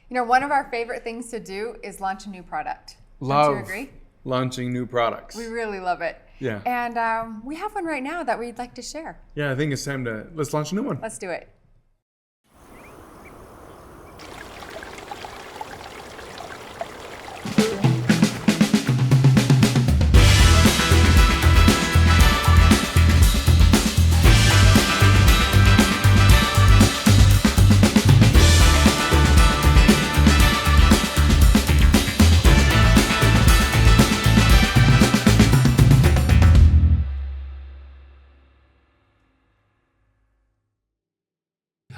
You know, one of our favorite things to do is launch a new product. Love Don't you agree? launching new products. We really love it. Yeah. And we have one right now that we'd like to share. Yeah, I think it's time let's launch a new one. Let's do it.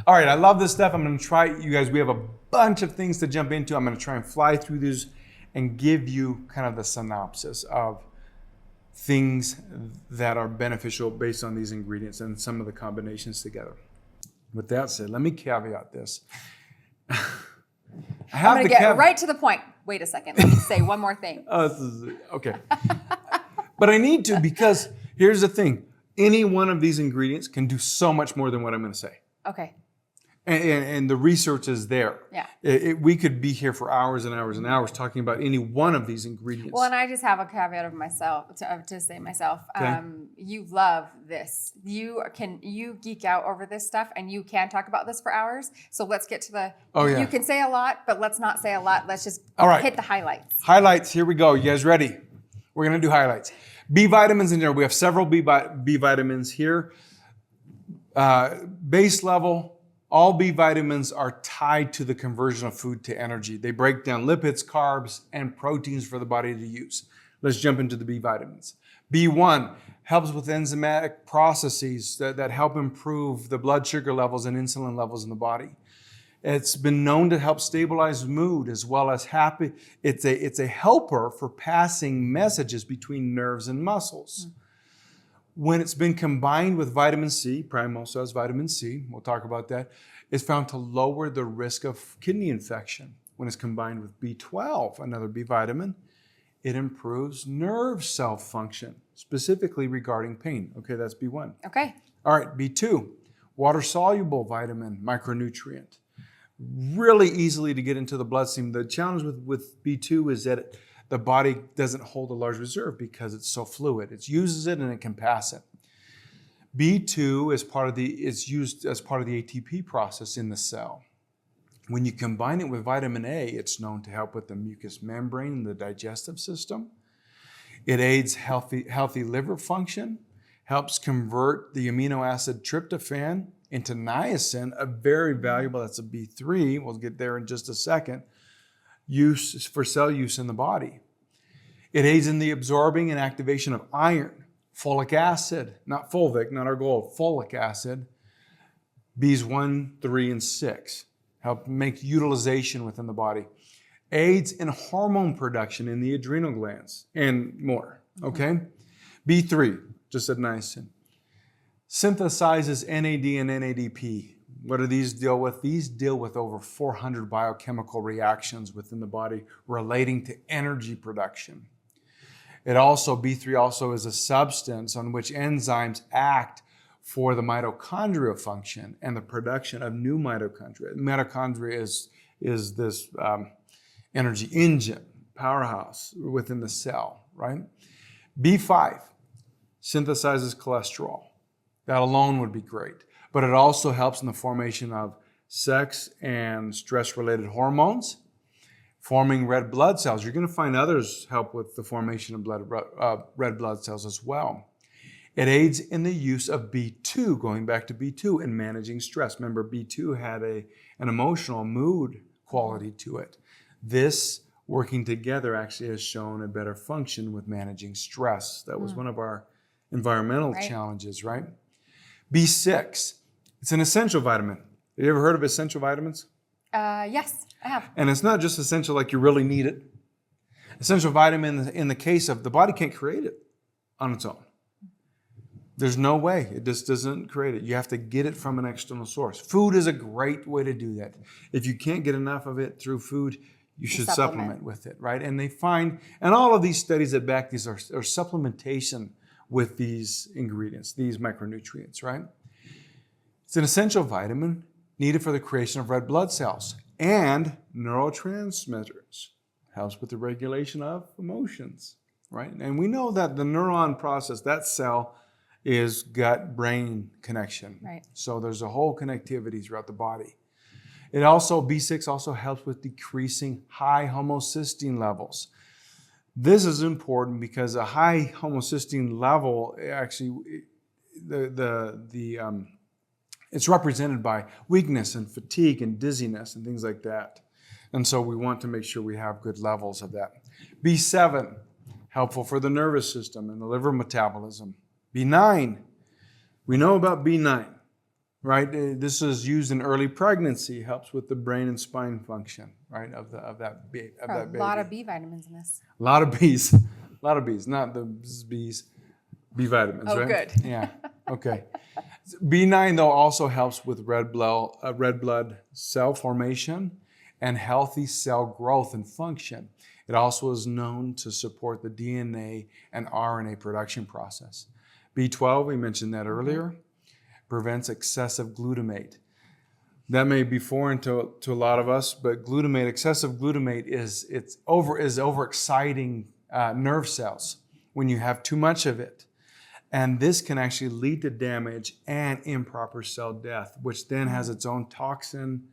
All right, I love this stuff. I'm going to try, you guys, we have a bunch of things to jump into. I'm going to try and fly through these and give you kind of the synopsis of things that are beneficial based on these ingredients and some of the combinations together. With that said, let me caveat this. I'm going to get right to the point. Wait a second. Let me say one more thing. Okay. But I need to, because here's the thing. Any one of these ingredients can do so much more than what I'm going to say. Okay. And the research is there. Yeah. We could be here for hours and hours and hours talking about any one of these ingredients. Well, and I just have a caveat of myself to say myself. Okay. You love this. You geek out over this stuff, and you can talk about this for hours. So let's get to the. Oh yeah. You can say a lot, but let's not say a lot. Let's just hit the highlights. Highlights. Here we go. You guys ready? We're gonna do highlights. B vitamins in there. We have several B vitamins here. Base level. All B vitamins are tied to the conversion of food to energy. They break down lipids, carbs, and proteins for the body to use. Let's jump into the B vitamins. B1 helps with enzymatic processes that help improve the blood sugar levels and insulin levels in the body. It's been known to help stabilize mood as well as happy. It's a helper for passing messages between nerves and muscles. When it's been combined with vitamin C, Prime also has vitamin C, we'll talk about that, it's found to lower the risk of kidney infection. When it's combined with B12, another B vitamin, it improves nerve cell function, specifically regarding pain. Okay, that's B1. Okay. All right, B2, water-soluble vitamin, micronutrient. Really easily to get into the bloodstream. The challenge with B2 is that the body doesn't hold a large reserve because it's so fluid. It uses it and it can pass it. B2 is used as part of the ATP process in the cell. When you combine it with vitamin A, it's known to help with the mucous membrane and the digestive system. It aids healthy liver function, helps convert the amino acid tryptophan into niacin, a very valuable, that's a B3, we'll get there in just a second, use for cell use in the body. It aids in the absorbing and activation of iron, folic acid, not fulvic, not our goal, folic acid, Bs 1, 3, and 6, help make utilization within the body. Aids in hormone production in the adrenal glands, and more, okay? B3, just said niacin. Synthesizes NAD and NADP. What do these deal with? These deal with over 400 biochemical reactions within the body relating to energy production. B3 also is a substance on which enzymes act for the mitochondrial function and the production of new mitochondria. Mitochondria is this energy engine, powerhouse within the cell, right? B5 synthesizes cholesterol. That alone would be great. But it also helps in the formation of sex and stress-related hormones, forming red blood cells. You're going to find others help with the formation of red blood cells as well. It aids in the use of B2, going back to B2, in managing stress. Remember, B2 had an emotional mood quality to it. This, working together, actually has shown a better function with managing stress. That was one of our environmental challenges, right? B6. It's an essential vitamin. Have you ever heard of essential vitamins? Yes, I have. And it's not just essential like you really need it. Essential vitamin, in the case of the body, can't create it on its own. There's no way. It just doesn't create it. You have to get it from an external source. Food is a great way to do that. If you can't get enough of it through food, you should supplement with it, right? And they find, and all of these studies that back these are supplementation with these ingredients, these micronutrients, right? It's an essential vitamin needed for the creation of red blood cells. And neurotransmitters. Helps with the regulation of emotions, right? And we know that the neuron process, that cell, is gut-brain connection. Right. So there's a whole connectivity throughout the body. It also, B6 also helps with decreasing high homocysteine levels. This is important because a high homocysteine level actually, it's represented by weakness and fatigue and dizziness and things like that. And so we want to make sure we have good levels of that. B7, helpful for the nervous system and the liver metabolism. B9, we know about B9, right? This is used in early pregnancy, helps with the brain and spine function, right, of that baby. A lot of B vitamins in this. A lot of B's, not the B's, B vitamins, Oh, right? good. Yeah, okay. B9, though, also helps with red blood cell formation and healthy cell growth and function. It also is known to support the DNA and RNA production process. B12, we mentioned that earlier, prevents excessive glutamate. That may be foreign to a lot of us, but excessive glutamate is overexciting nerve cells when you have too much of it. And this can actually lead to damage and improper cell death, which then has its own toxin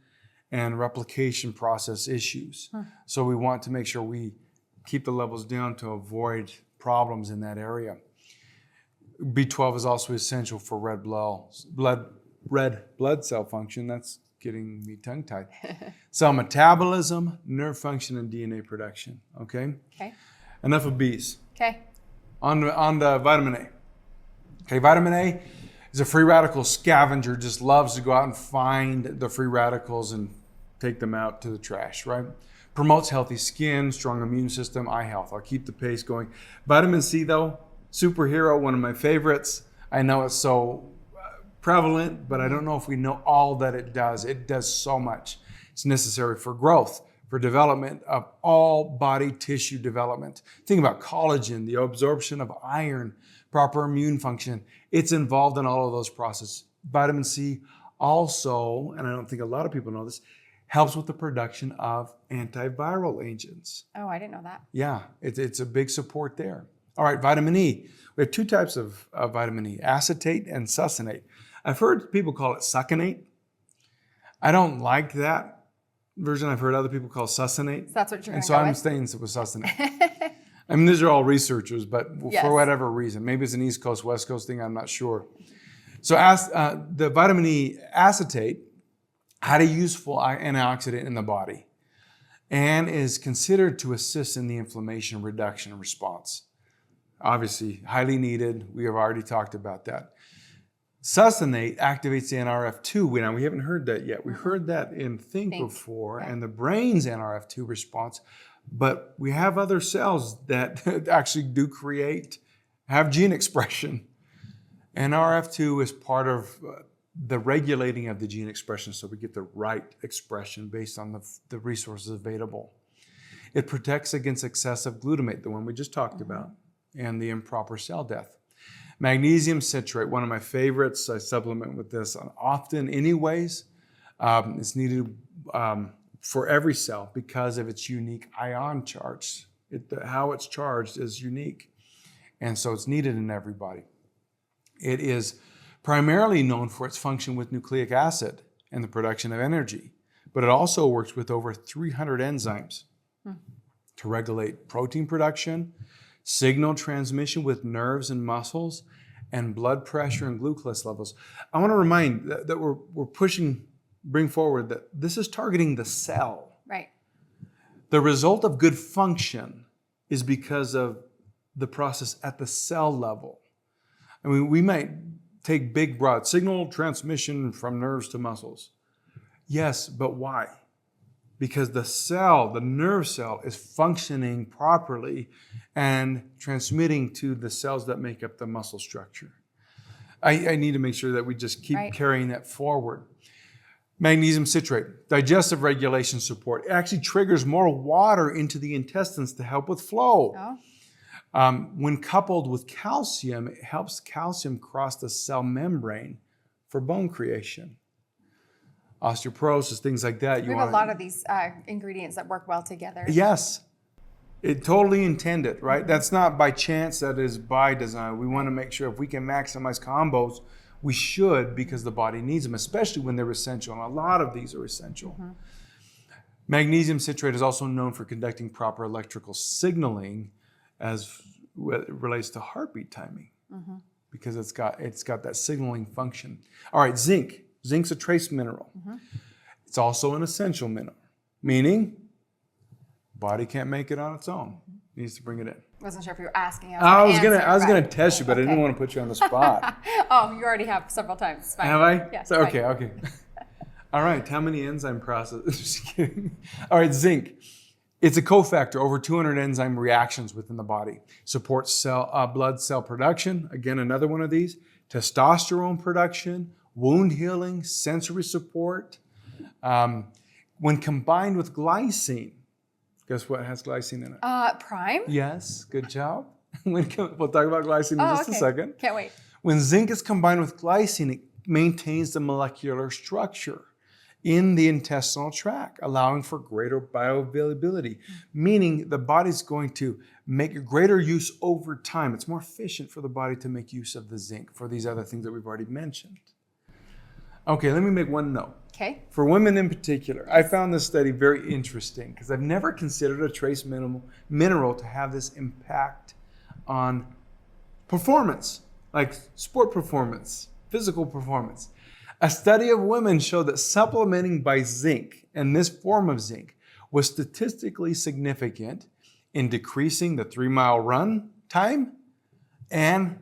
and replication process issues. So we want to make sure we keep the levels down to avoid problems in that area. B12 is also essential for red blood cell function. That's getting me tongue-tied. Cell metabolism, nerve function, and DNA production. Okay? Okay. Enough of B's. Okay. On the vitamin A. Okay, vitamin A is a free radical scavenger, just loves to go out and find the free radicals and take them out to the trash, right? Promotes healthy skin, strong immune system, eye health. I'll keep the pace going. Vitamin C, though, superhero, one of my favorites. I know it's so prevalent, but I don't know if we know all that it does. It does so much. It's necessary for growth, for development of all body tissue development. Think about collagen, the absorption of iron, proper immune function. It's involved in all of those processes. Vitamin C also, and I don't think a lot of people know this, helps with the production of antiviral agents. Oh, I didn't know that. Yeah, it's a big support there. All right, vitamin E. We have two types of vitamin E, acetate and succinate. I've heard people call it succinate. I don't like that version. I've heard other people call succinate. So that's what you're going And to so go I'm with? staying with succinate. I mean, these are all researchers, but Yes. for whatever reason, maybe it's an East Coast, West Coast thing, I'm not sure. So the vitamin E acetate had a useful antioxidant in the body and is considered to assist in the inflammation reduction response. Obviously, highly needed. We have already talked about that. Succinate activates the NRF2. Now, we haven't heard that yet. We heard that in Think before, right. and the brain's NRF2 response. But we have other cells that actually do have gene expression. NRF2 is part of the regulating of the gene expression so we get the right expression based on the resources available. It protects against excessive glutamate, the one we just talked about, and the improper cell death. Magnesium citrate, one of my favorites. I supplement with this often anyways. It's needed for every cell because of its unique ion charge. How it's charged is unique. And so it's needed in everybody. It is primarily known for its function with nucleic acid and the production of energy, but it also works with over 300 enzymes to regulate protein production, signal transmission with nerves and muscles, and blood pressure and glucose levels. I want to remind that we're bring forward that this is targeting the cell. Right. The result of good function is because of the process at the cell level. I mean, we might take big, broad signal transmission from nerves to muscles. Yes, but why? Because the nerve cell, is functioning properly and transmitting to the cells that make up the muscle structure. I need to make sure that we just keep carrying that forward. Magnesium citrate, digestive regulation support. It actually triggers more water into the intestines to help with flow. Oh. When coupled with calcium, it helps calcium cross the cell membrane for bone creation. osteoporosis, things like that. We have a lot of these ingredients that work well together. Yes. It totally intended, right? That's not by chance, that is by design. We want to make sure if we can maximize combos, we should, because the body needs them, especially when they're essential. And a lot of these are essential. Magnesium citrate is also known for conducting proper electrical signaling as it relates to heartbeat timing, because it's got that signaling function. All right, zinc. Zinc's a trace mineral. It's also an essential mineral, meaning body can't make it on its own. It needs to bring it in. Wasn't sure if you were asking. I was gonna test you, but I didn't want to put you on the spot. Oh, you already have several times. Fine. Have I? Yes. So, okay. All right. How many enzyme processes? Just kidding. All right. Zinc. It's a cofactor. Over 200 enzyme reactions within the body. Supports blood cell production. Again, another one of these. Testosterone production, wound healing, sensory support. When combined with glycine, guess what has glycine in it? Prime? Yes, good job. We'll talk about glycine in just a second. Can't wait. When zinc is combined with glycine, it maintains the molecular structure in the intestinal tract, allowing for greater bioavailability, meaning the body's going to make greater use over time. It's more efficient for the body to make use of the zinc for these other things that we've already mentioned. Okay, let me make one note. Okay. For women in particular, I found this study very interesting because I've never considered a trace mineral to have this impact on performance, like sport performance, physical performance. A study of women showed that supplementing by zinc, and this form of zinc, was statistically significant in decreasing the 3-mile run time and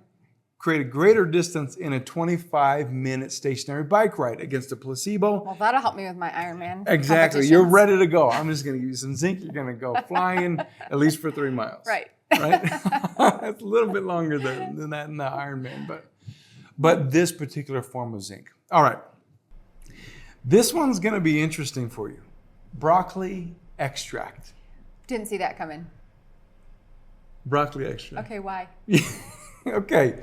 created greater distance in a 25-minute stationary bike ride against a placebo. Well, that'll help me with my Ironman. Exactly. You're ready to go. I'm just going to give you some zinc. You're going to go flying at least for 3 miles. Right. Right? It's a little bit longer than that in the Ironman, but this particular form of zinc. All right. This one's going to be interesting for you. Broccoli extract. Didn't see that coming. Broccoli extract. Okay, why? Okay.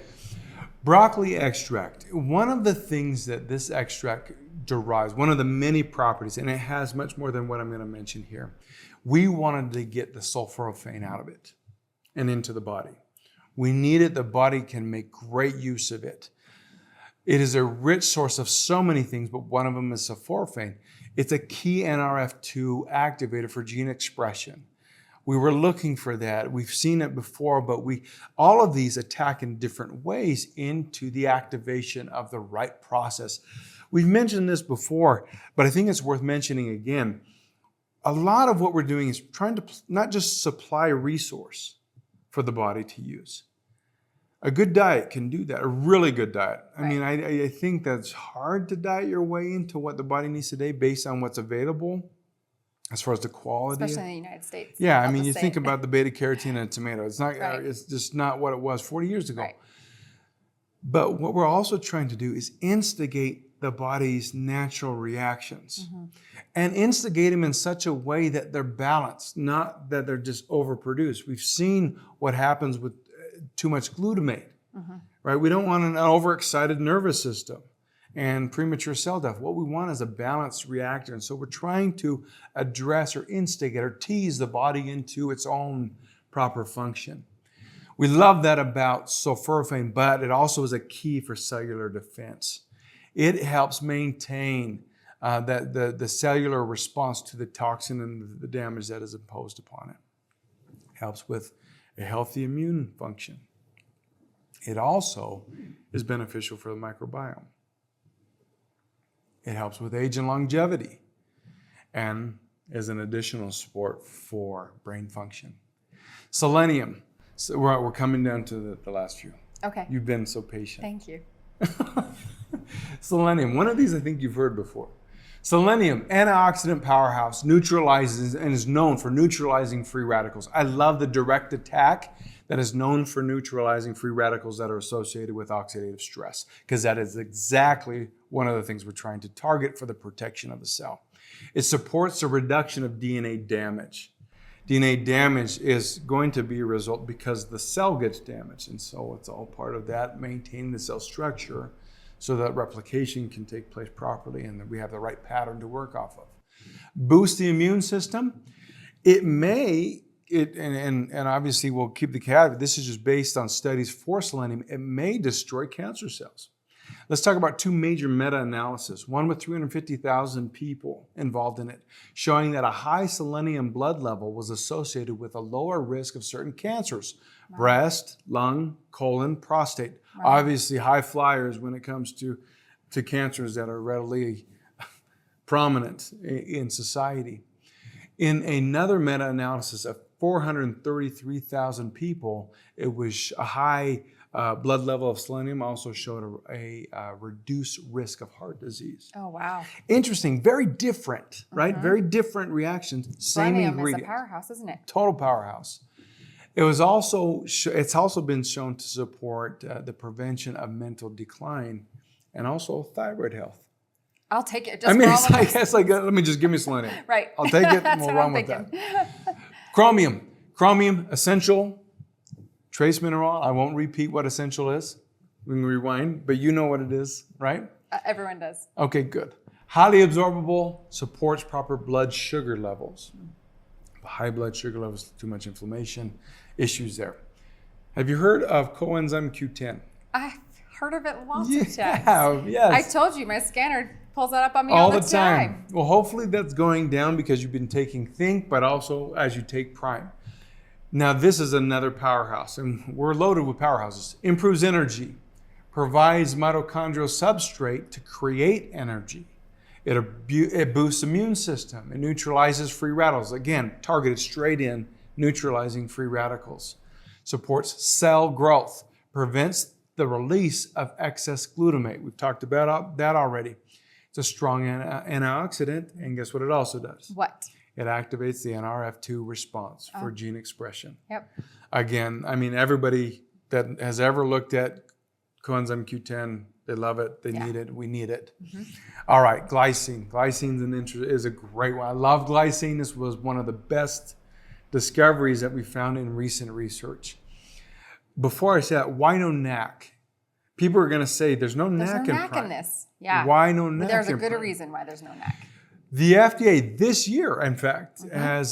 Broccoli extract. One of the things that this extract derives, one of the many properties, and it has much more than what I'm going to mention here. We wanted to get the sulforaphane out of it and into the body. We need it. The body can make great use of it. It is a rich source of so many things, but one of them is sulforaphane. It's a key NRF2 activator for gene expression. We were looking for that. We've seen it before, but all of these attack in different ways into the activation of the right process. We've mentioned this before, but I think it's worth mentioning again. A lot of what we're doing is trying to not just supply a resource for the body to use. A good diet can do that, a really good diet. I mean, I think that's hard to diet your way into what the body needs today based on what's available as far as the quality. Especially in the United States. Yeah, I mean, you think about the beta carotene in a tomato. It's not. It's just not what it was 40 years ago. Right. But what we're also trying to do is instigate the body's natural reactions and instigate them in such a way that they're balanced, not that they're just overproduced. We've seen what happens with too much glutamate, right? We don't want an overexcited nervous system and premature cell death. What we want is a balanced reactor. And so we're trying to address or instigate or tease the body into its own proper function. We love that about sulforaphane, but it also is a key for cellular defense. It helps maintain the cellular response to the toxin and the damage that is imposed upon it. Helps with a healthy immune function. It also is beneficial for the microbiome. It helps with age and longevity and is an additional support for brain function. Selenium. So we're coming down to the last few. Okay. You've been so patient. Thank you. Selenium. One of these I think you've heard before. Selenium, antioxidant powerhouse, neutralizes and is known for neutralizing free radicals. I love the direct attack that is known for neutralizing free radicals that are associated with oxidative stress, because that is exactly one of the things we're trying to target for the protection of the cell. It supports the reduction of DNA damage. DNA damage is going to be a result because the cell gets damaged, and so it's all part of that, maintaining the cell structure so that replication can take place properly and that we have the right pattern to work off of. Boost the immune system. And obviously we'll keep the caveat, this is just based on studies for selenium. It may destroy cancer cells. Let's talk about two major meta-analyses, one with 350,000 people involved in it, showing that a high selenium blood level was associated with a lower risk of certain cancers, breast, lung, colon, prostate. Obviously high flyers when it comes to cancers that are readily prominent in society. In another meta-analysis of 433,000 people, it was a high blood level of selenium also showed a reduced risk of heart disease. Oh, wow. Interesting. Very different, right? Very different reactions. Same Selenium ingredient. is a powerhouse, isn't it? Total powerhouse. It's also been shown to support the prevention of mental decline and also thyroid health. I'll take it. Just Let me just give me selenium. Right. I'll take it and we'll run with that. Chromium, essential trace mineral. I won't repeat what essential is. We can rewind, but you know what it is, right? Everyone does. Okay, good. Highly absorbable, supports proper blood sugar levels. High blood sugar levels, too much inflammation, issues there. Have you heard of Coenzyme Q10? I've heard of it lots of times. Yes. I told you, my scanner pulls that up on me all all the time. Well, hopefully that's going down because you've been taking Think, but also as you take Prime. Now, this is another powerhouse, and we're loaded with powerhouses. Improves energy, provides mitochondrial substrate to create energy. It boosts immune system. It neutralizes free radicals. Again, targeted straight in, neutralizing free radicals. Supports cell growth, prevents the release of excess glutamate. We've talked about that already. It's a strong antioxidant, and guess what it also does? What? It activates the NRF2 response for gene expression. Yep. Again, I mean, everybody that has ever looked at Coenzyme Q10, they love it, they need it, we need it. All right, glycine. Glycine is a great one. I love glycine. This was one of the best discoveries that we found in recent research. Before I say that, why no NAC? People are going to say there's no NAC in this. Yeah. Why no NAC? There's a good reason why there's no NAC. The FDA this year, in fact, has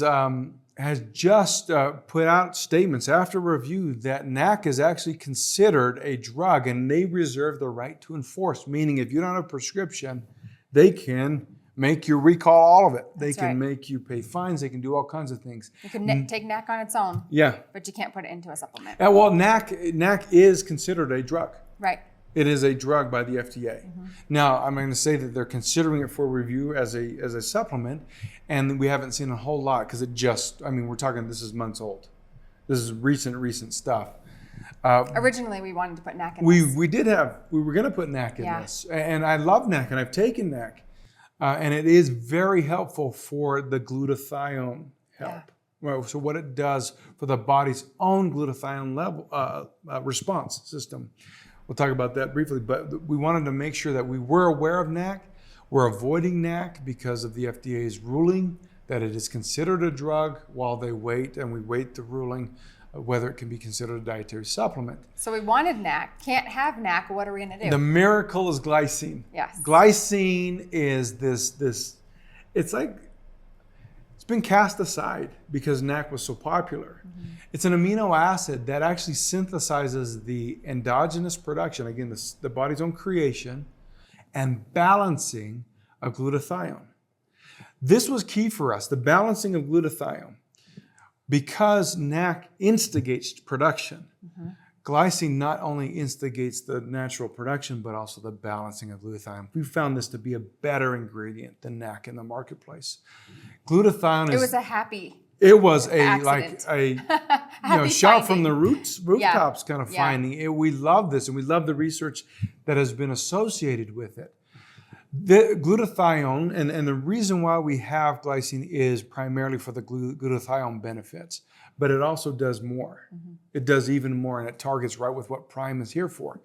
just put out statements after review that NAC is actually considered a drug and they reserve the right to enforce, meaning if you don't have a prescription, they can make you recall all of it. They can make you pay fines. They can do all kinds of things. You can take NAC on its own. Yeah. But you can't put it into a supplement. Well, NAC is considered a drug. Right. It is a drug by the FDA. Now, I'm going to say that they're considering it for review as a supplement, and we haven't seen a whole lot because we're talking, this is months old. This is recent stuff. Originally, we wanted to put NAC in this. We were going to put NAC in this, and I love NAC, and I've taken NAC, and it is very helpful for the glutathione help. Yeah. Well, so what it does for the body's own glutathione level response system. We'll talk about that briefly, but we wanted to make sure that we were aware of NAC. We're avoiding NAC because of the FDA's ruling that it is considered a drug while they wait, and we wait the ruling whether it can be considered a dietary supplement. So we wanted NAC, can't have NAC, what are we going to do? The miracle is glycine. Yes. Glycine is this, it's like, it's been cast aside because NAC was so popular. It's an amino acid that actually synthesizes the endogenous production, again, the body's own creation, and balancing of glutathione. This was key for us, the balancing of glutathione. Because NAC instigates production, glycine not only instigates the natural production, but also the balancing of glutathione. We found this to be a better ingredient than NAC in the marketplace. Glutathione is... It was a shot from the rooftops kind of finding. We love this, and we love the research that has been associated with it. The glutathione, and the reason why we have glycine is primarily for the glutathione benefits, but it also does more. It does even more, and it targets right with what Prime is here for.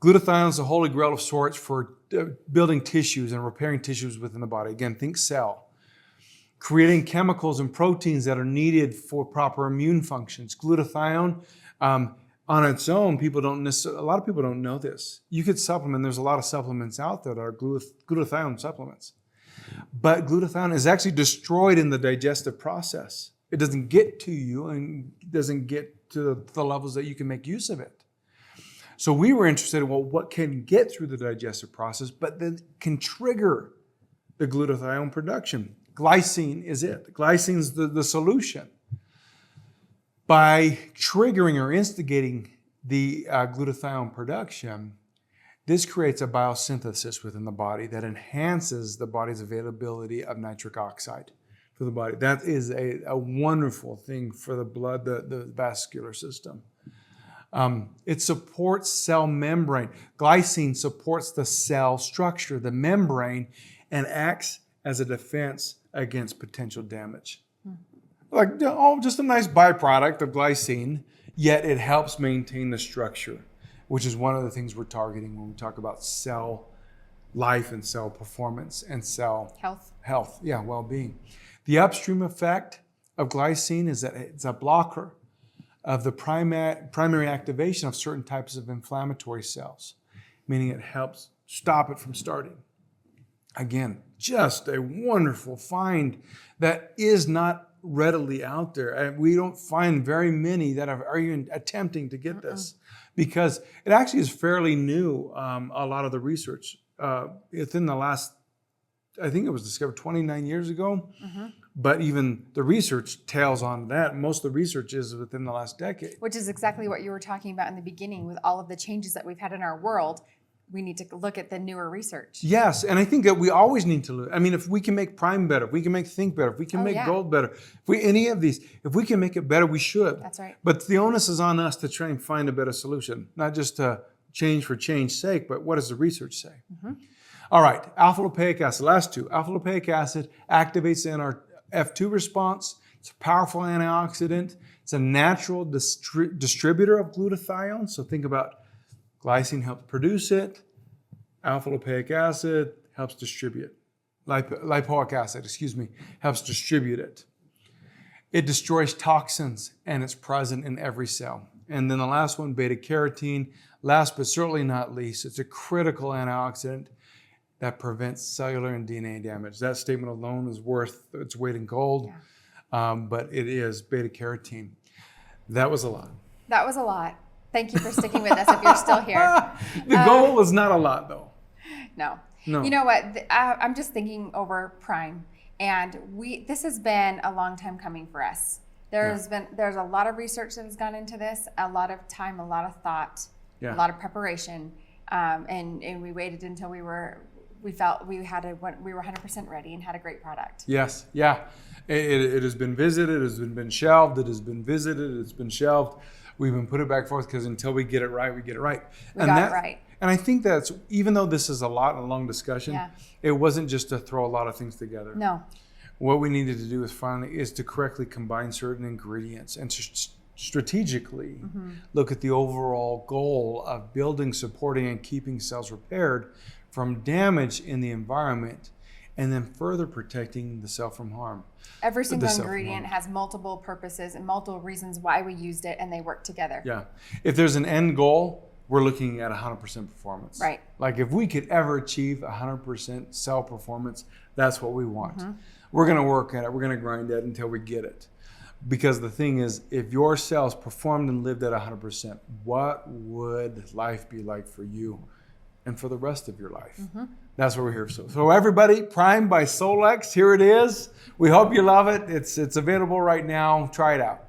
Glutathione is a holy grail of sorts for building tissues and repairing tissues within the body. Again, think cell. Creating chemicals and proteins that are needed for proper immune functions. Glutathione On its own, a lot of people don't know this. You could supplement, there's a lot of supplements out there that are glutathione supplements. But glutathione is actually destroyed in the digestive process. It doesn't get to you and doesn't get to the levels that you can make use of it. So we were interested in, well, what can get through the digestive process, but then can trigger the glutathione production. Glycine is it. Glycine is the solution. By triggering or instigating the glutathione production, this creates a biosynthesis within the body that enhances the body's availability of nitric oxide for the body. That is a wonderful thing for the blood, the vascular system. It supports cell membrane. Glycine supports the cell structure, the membrane, and acts as a defense against potential damage. Like, just a nice byproduct of glycine, yet it helps maintain the structure, which is one of the things we're targeting when we talk about cell life and cell performance and cell health, well-being. The upstream effect of glycine is that it's a blocker of the primary activation of certain types of inflammatory cells, meaning it helps stop it from starting. Again, just a wonderful find that is not readily out there. And we don't find very many that are even attempting to get this, because it actually is fairly new. A lot of the research within the last, I think it was discovered 29 years ago, but even the research tails on that. Most of the research is within the last decade. Which is exactly what you were talking about in the beginning with all of the changes that we've had in our world. We need to look at the newer research. Yes, and I think that we always need to look. I mean, if we can make Prime better, if we can make Think better, if we can make Gold better, if we can make it better, we should. That's right. But the onus is on us to try and find a better solution, not just to change for change's sake, but what does the research say? All right, alpha-lipoic acid, last two. Alpha-lipoic acid activates in our F2 response. It's a powerful antioxidant. It's a natural distributor of glutathione. So think about glycine helps produce it. Alpha-lipoic acid helps distribute. Lipoic acid, helps distribute it. It destroys toxins and it's present in every cell. And then the last one, beta-carotene, last but certainly not least, it's a critical antioxidant that prevents cellular and DNA damage. That statement alone is worth its weight in gold, but it is beta-carotene. That was a lot. That was a lot. Thank you for sticking with us if you're still here. The goal is not a lot, though. No. You know what? I'm just thinking over Prime, and this has been a long time coming for us. There's a lot of research that has gone into this, a lot of time, a lot of thought, a lot of preparation, and we waited until we felt we were 100% ready and had a great product. Yes, it has been visited, it has been shelved, it has been visited, it's been shelved. We've been putting it back and forth because until we get it right, we get it right. We got it right. And I think that's, even though this is a long discussion, it wasn't just to throw a lot of things together. No. What we needed to do is to correctly combine certain ingredients and to strategically look at the overall goal of building, supporting, and keeping cells repaired from damage in the environment, and then further protecting the cell from harm. Every single ingredient has multiple purposes and multiple reasons why we used it, and they work together. Yeah. If there's an end goal, we're looking at 100% performance. Right. Like if we could ever achieve 100% cell performance, that's what we want. We're going to work at it. We're going to grind at it until we get it. Because the thing is, if your cells performed and lived at 100%, what would life be like for you and for the rest of your life? That's what we're here for. So everybody, Prime by Solex, here it is. We hope you love it. It's available right now. Try it out.